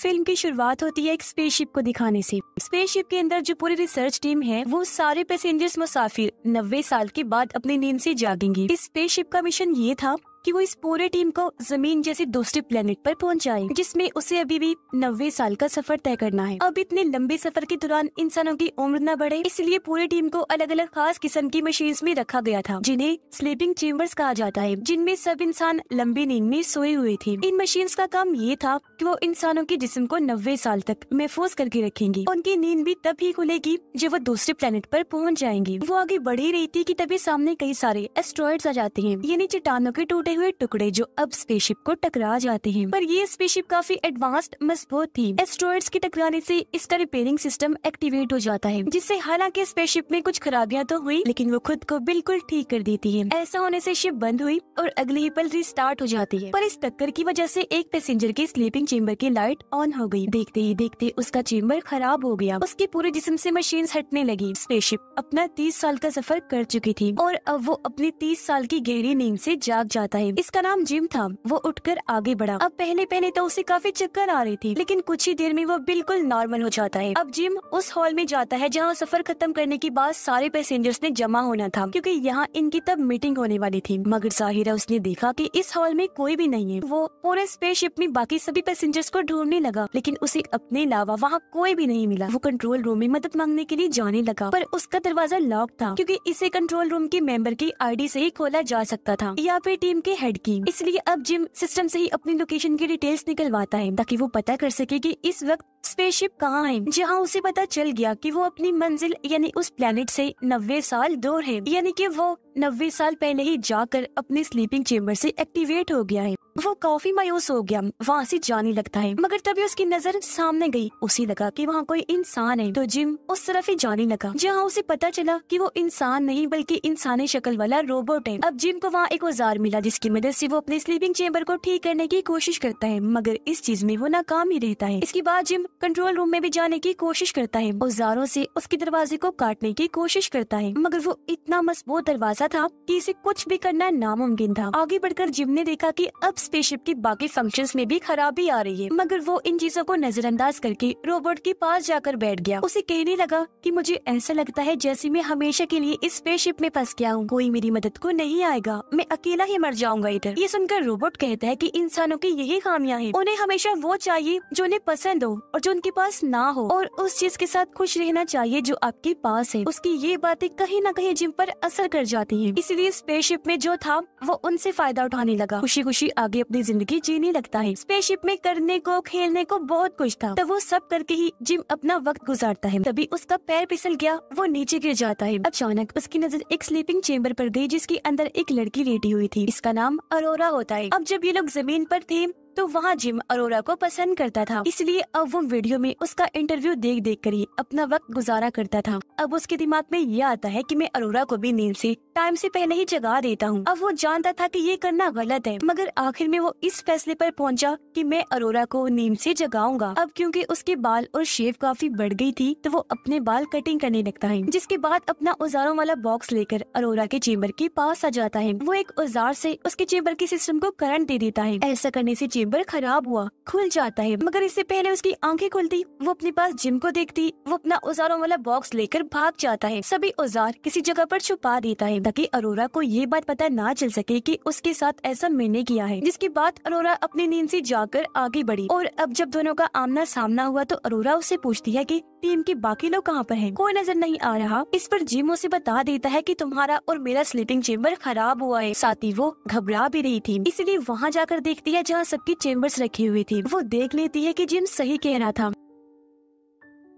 Film की शुरुआत होती है एक स्पेसशिप को दिखाने से। स्पेसशिप के अंदर जो पूरी रिसर्च टीम है वो सारे पैसेंजर्स मुसाफिर 90 साल के बाद अपनी नींद से जागेंगे। इस स्पेसशिप का मिशन ये था कि वो इस पूरे टीम को जमीन जैसे दूसरे प्लेनेट पर पहुंचाए, जिसमें उसे अभी भी 90 साल का सफर तय करना है। अब इतने लंबे सफर के दौरान इंसानों की उम्र न बढ़े, इसलिए पूरी टीम को अलग अलग खास किस्म की मशीन्स में रखा गया था, जिन्हें स्लीपिंग चेम्बर्स कहा जाता है, जिनमें सब इंसान लंबी नींद में सोए हुए थे। इन मशीन्स का काम ये था कि वो इंसानों के जिस्म को 90 साल तक महफूज करके रखेंगी। उनकी नींद भी तभी खुलेगी जब वो दूसरे प्लेनेट पर पहुंच जाएंगे। वो आगे बढ़ ही रही थी कि तभी सामने कई सारे एस्ट्रॉइड्स आ जाते हैं, यानी चट्टानों के टूटे हुए टुकड़े जो अब स्पेसशिप को टकरा जाते हैं। पर ये स्पेसशिप काफी एडवांस्ड मजबूत थी। एस्ट्रॉइड्स के टकराने से इसका रिपेयरिंग सिस्टम एक्टिवेट हो जाता है, जिससे हालांकि स्पेसशिप में कुछ खराबियां तो हुई, लेकिन वो खुद को बिल्कुल ठीक कर देती है। ऐसा होने से शिप बंद हुई और अगले ही पल रिस्टार्ट हो जाती है। पर इस टक्कर की वजह से एक पैसेंजर के स्लीपिंग चेम्बर की लाइट ऑन हो गई। देखते ही देखते उसका चेम्बर खराब हो गया। उसके पूरे जिस्म से मशीन्स हटने लगी। स्पेसशिप अपना 30 साल का सफर कर चुकी थी और अब वो अपनी 30 साल की गहरी नींद से जाग जाता है। इसका नाम जिम था। वो उठकर आगे बढ़ा। अब पहले तो उसे काफी चक्कर आ रही थी, लेकिन कुछ ही देर में वो बिल्कुल नॉर्मल हो जाता है। अब जिम उस हॉल में जाता है जहाँ सफर खत्म करने के बाद सारे पैसेंजर्स ने जमा होना था, क्योंकि यहाँ इनकी तब मीटिंग होने वाली थी। मगर जाहिर है उसने देखा कि इस हॉल में कोई भी नहीं है। वो पूरे स्पेसशिप में बाकी सभी पैसेंजर्स को ढूंढने लगा, लेकिन उसे अपने अलावा वहाँ कोई भी नहीं मिला। वो कंट्रोल रूम में मदद मांगने के लिए जाने लगा, पर उसका दरवाजा लॉक था, क्योंकि इसे कंट्रोल रूम के मेंबर की आईडी से ही खोला जा सकता था या फिर टीम के हेड की। इसलिए अब जिम सिस्टम से ही अपनी लोकेशन की डिटेल्स निकलवाता है, ताकि वो पता कर सके कि इस वक्त स्पेसशिप कहाँ है। जहाँ उसे पता चल गया कि वो अपनी मंजिल यानी उस प्लेनेट से 90 साल दूर है, यानी कि वो 90 साल पहले ही जाकर अपने स्लीपिंग चेम्बर से एक्टिवेट हो गया है। वो काफी मायूस हो गया, वहाँ से जाने लगता है। मगर तभी उसकी नजर सामने गई। उसे लगा कि वहाँ कोई इंसान है, तो जिम उस तरफ ही जाने लगा, जहाँ उसे पता चला कि वो इंसान नहीं बल्कि इंसानी शक्ल वाला रोबोट है। अब जिम को वहाँ एक औजार मिला, जिसकी मदद से वो अपने स्लीपिंग चेम्बर को ठीक करने की कोशिश करता है, मगर इस चीज में वो नाकाम ही रहता है। इसके बाद जिम कंट्रोल रूम में भी जाने की कोशिश करता है, औजारों से उसके दरवाजे को काटने की कोशिश करता है, मगर वो इतना मजबूत दरवाजा था कि इसे कुछ भी करना नामुमकिन था। आगे बढ़कर जिम ने देखा कि अब स्पेसशिप की बाकी फंक्शंस में भी खराबी आ रही है, मगर वो इन चीजों को नजरअंदाज करके रोबोट के पास जाकर बैठ गया। उसे कहने लगा कि मुझे ऐसा लगता है जैसे मैं हमेशा के लिए इस स्पेसशिप में फंस गया हूँ, कोई मेरी मदद को नहीं आएगा, मैं अकेला ही मर जाऊंगा इधर। ये सुनकर रोबोट कहता है कि इंसानों की यही खामियां हैं, उन्हें हमेशा वो चाहिए जो उन्हें पसंद हो और जो उनके पास ना हो, और उस चीज के साथ खुश रहना चाहिए जो आपके पास है। उसकी ये बातें कहीं न कहीं जिम पर असर कर जाती हैं, इसलिए स्पेसशिप में जो था वो उनसे फायदा उठाने लगा। खुशी खुशी आगे अपनी जिंदगी जीने लगता है। स्पेसशिप में करने को खेलने को बहुत कुछ था, तो वो सब करके ही जिम अपना वक्त गुजारता है। तभी उसका पैर फिसल गया, वो नीचे गिर जाता है। अचानक उसकी नजर एक स्लीपिंग चेम्बर पर गई, जिसके अंदर एक लड़की लेटी हुई थी। इसका नाम अरोरा होता है। अब जब ये लोग जमीन पर थे तो वहाँ जिम अरोरा को पसंद करता था, इसलिए अब वो वीडियो में उसका इंटरव्यू देख देख कर ही अपना वक्त गुजारा करता था। अब उसके दिमाग में ये आता है कि मैं अरोरा को भी नींद से टाइम से पहले ही जगा देता हूँ। अब वो जानता था कि ये करना गलत है, मगर आखिर में वो इस फैसले पर पहुंचा कि मैं अरोरा को नींद से जगाऊंगा। अब क्योंकि उसके बाल और शेव काफी बढ़ गई थी, तो वो अपने बाल कटिंग करने लगता है, जिसके बाद अपना औजारों वाला बॉक्स लेकर अरोरा के चेम्बर के पास आ जाता है। वो एक औजार से उसके चेम्बर के सिस्टम को करंट दे देता है। ऐसा करने से चेम्बर खराब हुआ, खुल जाता है, मगर इससे पहले उसकी आंखें खुलती, वो अपने पास जिम को देखती, वो अपना औजारों वाला बॉक्स लेकर भाग जाता है। सभी औजार किसी जगह पर छुपा देता है, ताकि अरोरा को ये बात पता ना चल सके कि उसके साथ ऐसा मैंने किया है। जिसके बाद अरोरा अपनी नींद से जाकर आगे बढ़ी, और अब जब दोनों का आमना सामना हुआ तो अरोरा उससे पूछती है कि टीम के बाकी लोग कहाँ पर हैं? कोई नजर नहीं आ रहा। इस पर जिम उसे बता देता है कि तुम्हारा और मेरा स्लीपिंग चेम्बर खराब हुआ है। साथ ही वो घबरा भी रही थी, इसलिए वहाँ जाकर देखती है जहाँ सबकी चेम्बर्स रखी हुई थी। वो देख लेती है कि जिम सही कह रहा था।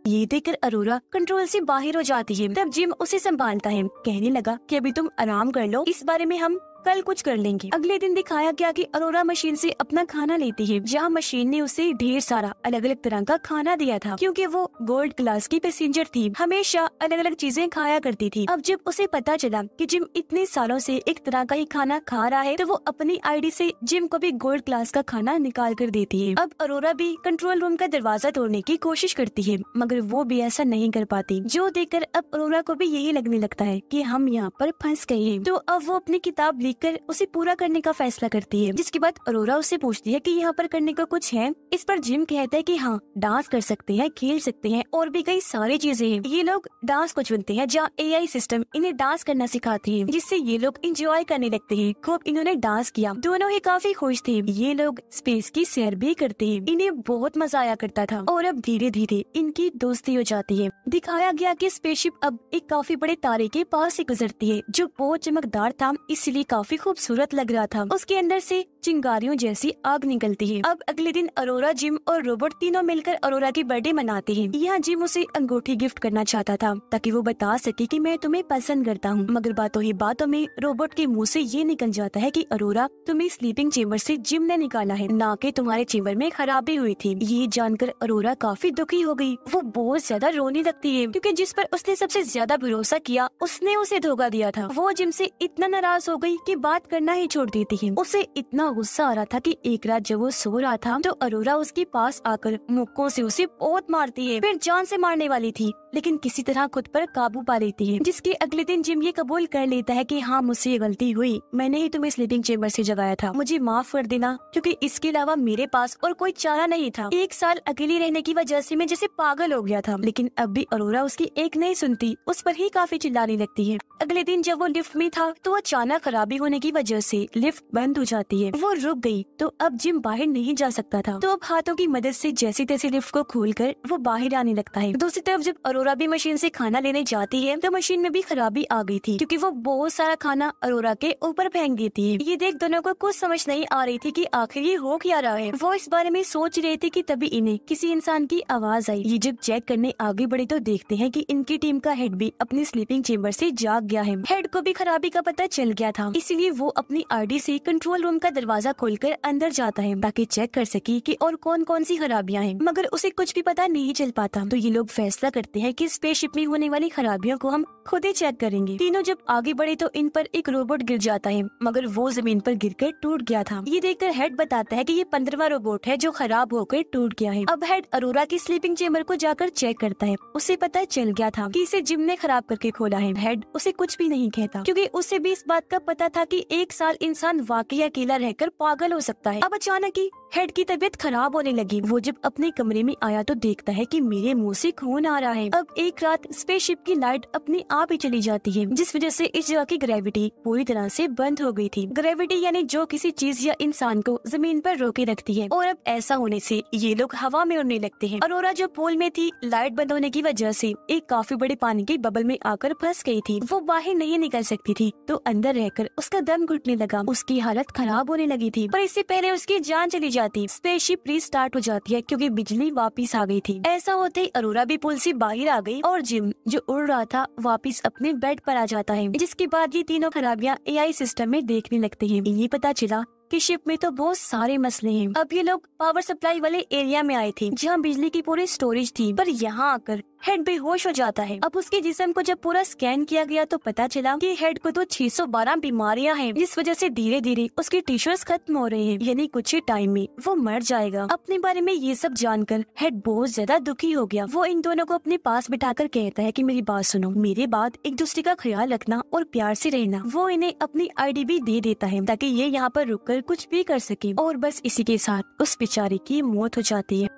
ये देखकर अरोरा कंट्रोल से बाहर हो जाती है। तब जिम उसे संभालता है, कहने लगा कि अभी तुम आराम कर लो, इस बारे में हम कल कुछ कर लेंगे। अगले दिन दिखाया गया कि अरोरा मशीन से अपना खाना लेती है, जहाँ मशीन ने उसे ढेर सारा अलग अलग तरह का खाना दिया था। क्योंकि वो गोल्ड क्लास की पैसेंजर थी, हमेशा अलग अलग चीजें खाया करती थी। अब जब उसे पता चला कि जिम इतने सालों से एक तरह का ही खाना खा रहा है, तो वो अपनी आईडी से जिम को भी गोल्ड क्लास का खाना निकाल कर देती है। अब अरोरा भी कंट्रोल रूम का दरवाजा तोड़ने की कोशिश करती है, मगर वो भी ऐसा नहीं कर पाती, जो देखकर अब अरोरा को भी यही लगने लगता है कि हम यहाँ पर फंस गए हैं। तो अब वो अपनी किताब लिखकर उसे पूरा करने का फैसला करती है, जिसके बाद अरोरा उससे पूछती है कि यहाँ पर करने का कुछ है। इस पर जिम कहता है कि हाँ, डांस कर सकते हैं, खेल सकते हैं और भी कई सारी चीजें हैं। ये लोग डांस को चुनते हैं जहाँ AI सिस्टम इन्हें डांस करना सिखाती है, जिससे ये लोग एंजॉय करने लगते हैं। खूब इन्होंने डांस किया, दोनों ही काफी खुश थे। ये लोग स्पेस की सैर भी करते हैं, इन्हें बहुत मजा आया करता था। और अब धीरे धीरे इनकी दोस्ती हो जाती है। दिखाया गया कि स्पेसशिप अब एक काफी बड़े तारे के पास से गुजरती है, जो बहुत चमकदार था, इसलिए काफी खूबसूरत लग रहा था। उसके अंदर से चिंगारियों जैसी आग निकलती है। अब अगले दिन अरोरा, जिम और रोबोट तीनों मिलकर अरोरा की बर्थडे मनाते हैं। यहाँ जिम उसे अंगूठी गिफ्ट करना चाहता था ताकि वो बता सके कि मैं तुम्हें पसंद करता हूँ, मगर बातों ही बातों में रोबोट के मुंह से ये निकल जाता है कि अरोरा, तुम्हें स्लीपिंग चेम्बर से जिम ने निकाला है, ना कि तुम्हारे चेम्बर में खराबी हुई थी। ये जानकर अरोरा काफी दुखी हो गई। वो बहुत ज्यादा रोने लगती है, क्योंकि जिस पर उसने सबसे ज्यादा भरोसा किया उसने उसे धोखा दिया था। वो जिम से इतना नाराज हो गई कि बात करना ही छोड़ देती है। उसे इतना गुस्सा आ रहा था कि एक रात जब वो सो रहा था तो अरोरा उसके पास आकर मुक्कों से उसे बहुत मारती है, फिर जान से मारने वाली थी, लेकिन किसी तरह खुद पर काबू पा लेती है। जिसके अगले दिन जिम ये कबूल कर लेता है कि हाँ, मुझसे ये गलती हुई, मैंने ही तुम्हें स्लीपिंग चेम्बर से जगाया था, मुझे माफ कर देना, क्योंकि इसके अलावा मेरे पास और कोई चारा नहीं था। एक साल अकेली रहने की वजह से मैं जैसे पागल हो गया था। लेकिन अब भी अरोरा उसकी एक नहीं सुनती, उस पर ही काफी चिल्लाने लगती है। अगले दिन जब वो लिफ्ट में था तो अचानक खराबी होने की वजह से लिफ्ट बंद हो जाती है। वो रुक गई तो अब जिम बाहर नहीं जा सकता था, तो अब हाथों की मदद से जैसे तैसे लिफ्ट को खोलकर वो बाहर आने लगता है। दूसरी तरफ जब अरोरा भी मशीन से खाना लेने जाती है तो मशीन में भी खराबी आ गई थी, क्योंकि वो बहुत सारा खाना अरोरा के ऊपर फेंक देती है। ये देख दोनों को कुछ समझ नहीं आ रही थी कि आखिर ये हो क्या रहा है। वो इस बारे में सोच रहे थे कि तभी इन्हें किसी इंसान की आवाज आई। ये जब चेक करने आगे बढ़े तो देखते हैं कि इनकी टीम का हेड भी अपनी स्लीपिंग चेम्बर से जाग गया है। हेड को भी खराबी का पता चल गया था, इसलिए वो अपनी आईडी से कंट्रोल रूम का दरवाजा खोलकर अंदर जाता है ताकि चेक कर सके कि और कौन कौन सी खराबियां हैं, मगर उसे कुछ भी पता नहीं चल पाता। तो ये लोग फैसला करते हैं कि स्पेसशिप में होने वाली खराबियों को हम खुद ही चेक करेंगे। तीनों जब आगे बढ़े तो इन पर एक रोबोट गिर जाता है, मगर वो जमीन पर गिरकर टूट गया था। ये देखकर हेड बताता है कि ये 15वां रोबोट है जो खराब होकर टूट गया है। अब हेड अरोरा की स्लीपिंग चेम्बर को जाकर चेक करता है। उसे पता चल गया था कि इसे जिम ने खराब करके खोला है। हेड उसे कुछ भी नहीं कहता, क्योंकि उसे भी इस बात का पता था कि एक साल इंसान वाकई अकेला रहकर पागल हो सकता है। अब अचानक ही हेड की तबीयत खराब होने लगी। वो जब अपने कमरे में आया तो देखता है कि मेरे मुंह से खून आ रहा है। अब एक रात स्पेसशिप की लाइट अपने आप ही चली जाती है, जिस वजह से इस जगह की ग्रेविटी पूरी तरह से बंद हो गई थी। ग्रेविटी यानी जो किसी चीज या इंसान को जमीन पर रोके रखती है, और अब ऐसा होने से ये लोग हवा में उड़ने लगते हैं। अरोरा जो पूल में थी, लाइट बंद होने की वजह से एक काफी बड़े पानी के बबल में आकर फंस गई थी। वो बाहर नहीं निकल सकती थी, तो अंदर रहकर उसका दम घुटने लगा। उसकी हालत खराब होने लगी थी, पर इससे पहले उसकी जान चली जाती। स्पेसशिप रीस्टार्ट हो जाती है क्योंकि बिजली वापस आ गई थी। ऐसा होते ही अरोरा भी पुल से बाहर आ गई और जिम जो उड़ रहा था वापस अपने बेड पर आ जाता है। जिसके बाद ये तीनों खराबियां AI सिस्टम में देखने लगते हैं। इन्हें पता चला कि शिप में तो बहुत सारे मसले हैं। अब ये लोग पावर सप्लाई वाले एरिया में आए थे जहाँ बिजली की पूरी स्टोरेज थी, पर यहाँ आकर हेड बेहोश हो जाता है। अब उसके जिस्म को जब पूरा स्कैन किया गया तो पता चला कि हेड को तो 612 बीमारियां हैं, जिस वजह से धीरे धीरे उसके टिश्यूज खत्म हो रहे हैं, यानी कुछ ही टाइम में वो मर जाएगा। अपने बारे में ये सब जानकर हेड बहुत ज्यादा दुखी हो गया। वो इन दोनों को अपने पास बिठाकर कहता है कि मेरी बात सुनो, मेरे बाद एक दूसरे का ख्याल रखना और प्यार से रहना। वो इन्हें अपनी आईडी भी दे देता है ताकि ये यहाँ पर रुककर कुछ भी कर सके, और बस इसी के साथ उस बेचारे की मौत हो जाती है।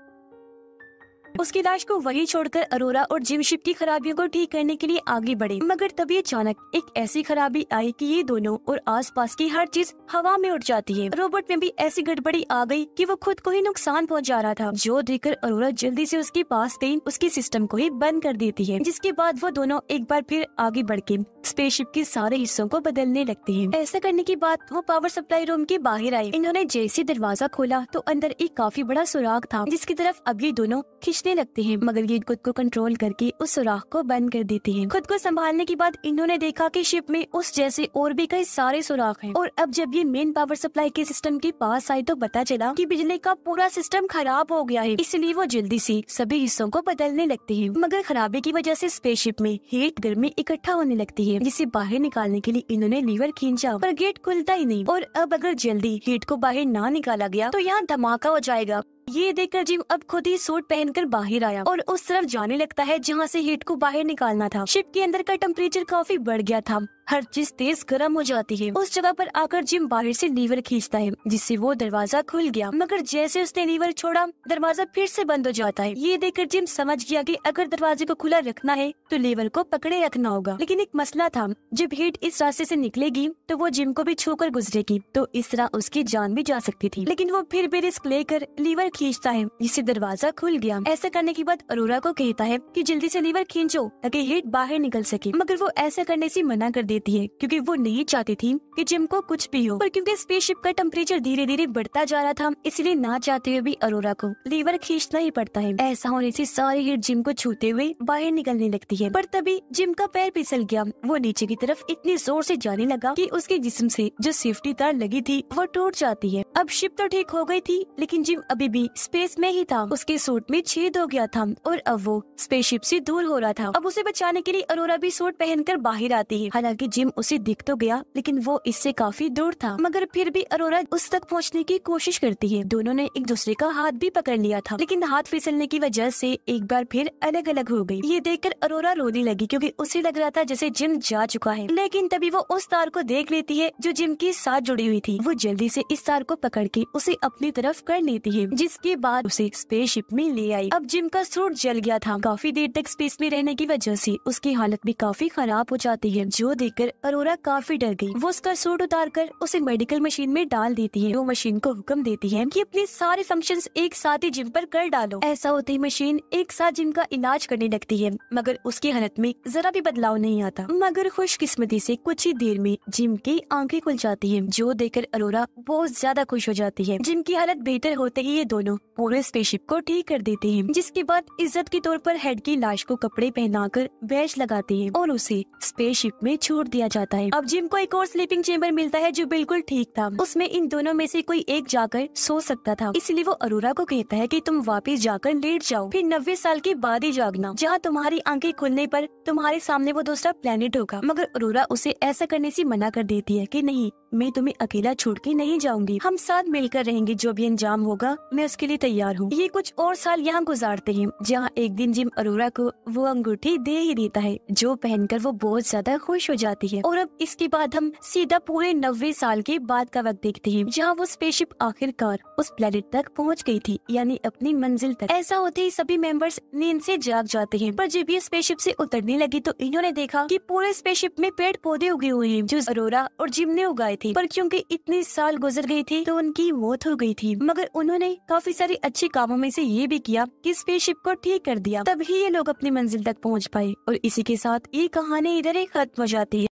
उसकी लाश को वही छोड़कर अरोरा और जिम शिप की खराबियों को ठीक करने के लिए आगे बढ़े, मगर तभी अचानक एक ऐसी खराबी आई कि ये दोनों और आसपास की हर चीज हवा में उड़ जाती है। रोबोट में भी ऐसी गड़बड़ी आ गई कि वो खुद को ही नुकसान पहुंचा रहा था, जो देखकर अरोरा जल्दी से उसके पास गई, उसके सिस्टम को ही बंद कर देती है। जिसके बाद वो दोनों एक बार फिर आगे बढ़ के स्पेसशिप के सारे हिस्सों को बदलने लगते हैं। ऐसा करने के बाद वो पावर सप्लाई रूम के बाहर आए। इन्होंने जैसे दरवाजा खोला तो अंदर एक काफी बड़ा सुराख था, जिसकी तरफ अब ये दोनों खींचने लगते हैं, मगर ये खुद को कंट्रोल करके उस सुराख को बंद कर देते हैं। खुद को संभालने के बाद इन्होंने देखा कि शिप में उस जैसे और भी कई सारे सुराख हैं, और अब जब ये मेन पावर सप्लाई के सिस्टम के पास आए तो पता चला कि बिजली का पूरा सिस्टम खराब हो गया है। इसलिए वो जल्दी से सभी हिस्सों को बदलने लगते हैं, मगर खराबी की वजह से स्पेसशिप में हीट गर्मी इकट्ठा होने लगती है, जिसे बाहर निकालने के लिए इन्होंने लीवर खींचा, पर गेट खुलता ही नहीं। और अब अगर जल्दी हीट को बाहर ना निकाला गया तो यहाँ धमाका हो जाएगा। ये देखकर जिम अब खुद ही सूट पहनकर बाहर आया और उस तरफ जाने लगता है जहाँ से हीट को बाहर निकालना था। शिप के अंदर का टेम्परेचर काफी बढ़ गया था। हर चीज तेज गर्म हो जाती है। उस जगह पर आकर जिम बाहर से लीवर खींचता है, जिससे वो दरवाजा खुल गया, मगर जैसे उसने लीवर छोड़ा दरवाजा फिर से बंद हो जाता है। ये देखकर जिम समझ गया कि अगर दरवाजे को खुला रखना है तो लीवर को पकड़े रखना होगा। लेकिन एक मसला था, जब हीट इस रास्ते से निकलेगी तो वो जिम को भी छूकर गुजरेगी, तो इस तरह उसकी जान भी जा सकती थी। लेकिन वो फिर भी रिस्क लेकर लीवर खींचता है, जिससे दरवाजा खुल गया। ऐसा करने के बाद अरोरा को कहता है कि जल्दी से लीवर खींचो ताकि हीट बाहर निकल सके, मगर वो ऐसा करने से मना कर देती है क्योंकि वो नहीं चाहती थी कि जिम को कुछ भी हो। पर क्योंकि स्पेसशिप का टेम्परेचर धीरे धीरे बढ़ता जा रहा था, इसलिए ना चाहते हुए भी अरोरा को लीवर खींचना ही पड़ता है। ऐसा होने से सारी हीट जिम को छूते हुए बाहर निकलने लगती है। पर तभी जिम का पैर फिसल गया। वो नीचे की तरफ इतनी जोर से जाने लगा कि उसके जिस्म से जो सेफ्टी तार लगी थी वो टूट जाती है। अब शिप तो ठीक हो गई थी, लेकिन जिम अभी भी स्पेस में ही था। उसके सूट में छेद हो गया था और अब वो स्पेसशिप से दूर हो रहा था। अब उसे बचाने के लिए अरोरा भी सूट पहनकर बाहर आती है। हालांकि जिम उसे दिख तो गया, लेकिन वो इससे काफी दूर था, मगर फिर भी अरोरा उस तक पहुंचने की कोशिश करती है। दोनों ने एक दूसरे का हाथ भी पकड़ लिया था, लेकिन हाथ फिसलने की वजह से एक बार फिर अलग अलग हो गई। ये देखकर अरोरा रोने लगी क्योंकि उसे लग रहा था जैसे जिम जा चुका है। लेकिन तभी वो उस तार को देख लेती है जो जिम के साथ जुड़ी हुई थी। वो जल्दी से इस तार को पकड़ के उसे अपनी तरफ कर लेती है, जिसके बाद उसे स्पेसशिप में ले आई। अब जिम का सूट जल गया था। काफी देर तक स्पेस में रहने की वजह से उसकी हालत भी काफी खराब हो जाती है, जो देखकर अरोरा काफी डर गई। वो उसका सूट उतारकर उसे मेडिकल मशीन में डाल देती है। वो मशीन को हुक्म देती है कि अपने सारे फंक्शंस एक साथ ही जिम पर कर डालो। ऐसा होते ही मशीन एक साथ जिम का इलाज करने लगती है, मगर उसकी हालत में जरा भी बदलाव नहीं आता। मगर खुशकिस्मती से कुछ ही देर में जिम की आंखें खुल जाती हैं, जो देखकर अरोरा बहुत ज्यादा खुश हो जाती है। जिम की हालत बेहतर होते ही ये दोनों पूरे स्पेसशिप को ठीक कर देते हैं, जिसके बाद इज्जत के तौर पर हेड की लाश को कपड़े पहनाकर बैज लगाते हैं और उसे स्पेसशिप में छोड़ दिया जाता है। अब जिम को एक और स्लीपिंग चेंबर मिलता है जो बिल्कुल ठीक था। उसमें इन दोनों में से कोई एक जाकर सो सकता था, इसलिए वो अरोरा को कहता है कि तुम वापस जाकर लेट जाओ, फिर 90 साल के बाद ही जागना, जहाँ तुम्हारी आंखें खुलने पर तुम्हारे सामने वो दूसरा प्लेनेट होगा। मगर अरोरा उसे ऐसा करने से मना कर देती है कि नहीं, मैं तुम्हें अकेला छोड़ के नहीं जाऊंगी, हम साथ मिलकर रहेंगे, जो भी अंजाम होगा मैं उसके लिए तैयार हूँ। ये कुछ और साल यहाँ गुजारते हैं, जहाँ एक दिन जिम अरोरा को वो अंगूठी दे ही देता है, जो पहनकर वो बहुत ज्यादा खुश हो जाती है। और अब इसके बाद हम सीधा पूरे 90 साल के बाद का वक्त देखते हैं, जहाँ वो स्पेसशिप आखिरकार उस प्लेनेट तक पहुँच गई थी, यानी अपनी मंजिल तक। ऐसा होते ही सभी मेंबर्स नींद से जाग जाते हैं, पर जब ये स्पेसशिप से उतरने लगी तो इन्होंने देखा कि पूरे स्पेसशिप में पेड़ पौधे उगे हुए हैं, जो अरोरा और जिम ने उगाए थे। पर क्योंकि इतने साल गुजर गए थे तो उनकी मौत हो गई थी, मगर उन्होंने काफी सारे अच्छे कामों में से ये भी किया कि स्पेसशिप को ठीक कर दिया, तभी ये लोग अपनी मंजिल तक पहुँच पाए। और इसी के साथ ये कहानी इधर ही खत्म हो जाती है।